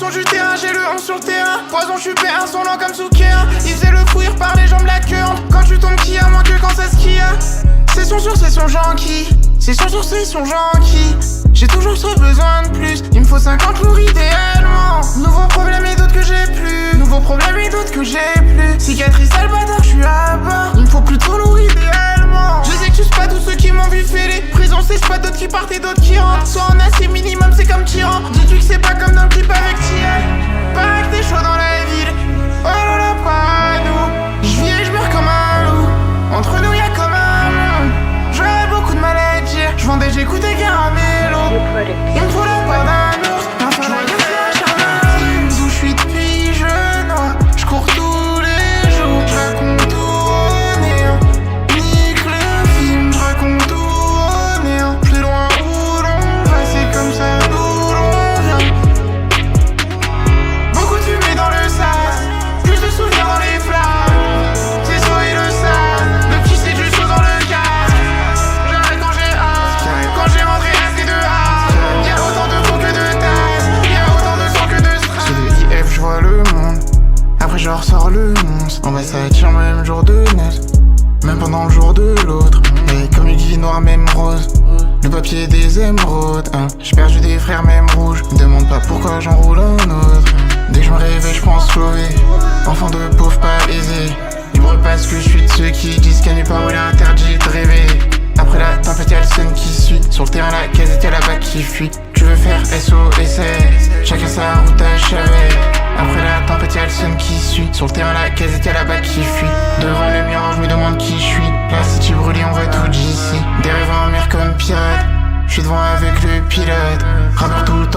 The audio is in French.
son du terrain, j'ai le 11 sur le terrain. Poison, je suis P1, son lent comme Soukéa. Il faisait le fou, il repart les jambes la queue. Quand tu tombes, qui a moins que quand ça skie. C'est son sur, c'est son gentil. C'est son sur, c'est son gentil. J'ai toujours ce besoin de plus. Il me faut 50 lourds idéalement. Nouveau problème et d'autres que j'ai plus. Nouveau problème et d'autres que j'ai plus. Cicatrice sale bâtard, je suis à bord. Il me faut plus de trop lourds idéalement. Je sais que tu sais pas tous ceux qui m'ont vu fêler. Prison c'est pas d'autres qui partent et d'autres qui rentrent. Soit en assez minimum c'est comme tyran. Dis-tu que c'est pas comme dans le clip avec Tia. Pas que t'es chaud dans la ville. Oh là là pas nous. J'vis et j'meurs comme un loup. Entre nous y'a comme un monde. J'aurais beaucoup de mal à dire. J'vendais j'écoutais caramello. Il me faut la part d'un ours. Enfin la gueule c'est acharnée. D'où j'suis depuis je noie. J'cours tous les jours. J'raconte tout au néant. Nique le film. J'raconte tout au néant. Plus loin où l'on va, c'est comme ça d'où l'on vient. Beaucoup de fumée dans le sas. Plus de souvenirs dans les flammes. C'est ça et le sale. Le petit c'est du chaud dans le casque. J'arrête quand j'ai hâte. Quand j'ai rentré assez de hâte. Y'a autant de faux que de tasses. Y'a autant de sang que de strass. C'est le IF, j'vois le monde. Après je ressors le monstre. On va s'attirer même jour de neige. Même pendant le jour de l'autre. Et comme il dit noir même rose. Le papier des émeraudes hein. J'ai perdu des frères même rouges. Me demande pas pourquoi j'enroule un autre. Dès que je me réveille je pense Chloé. Enfant de pauvre pas aisé. Libre parce que je suis de ceux qui disent qu'à nulle part où il est interdit de rêver. Après la tempête y'a le sun qui suit. Sur le terrain la casette y'a là-bas qui fuit. Tu veux faire SOS. Chacun sa route à chevet. Après la tempête y'a le sun qui suit. Sur le terrain la casette y'a là-bas qui fuit. Devant le miroir je me demande qui je suis. La city brûlée on voit tout d'ici. Des rêves en mer comme pirate. Je suis devant avec le pilote. Rappeur tout le temps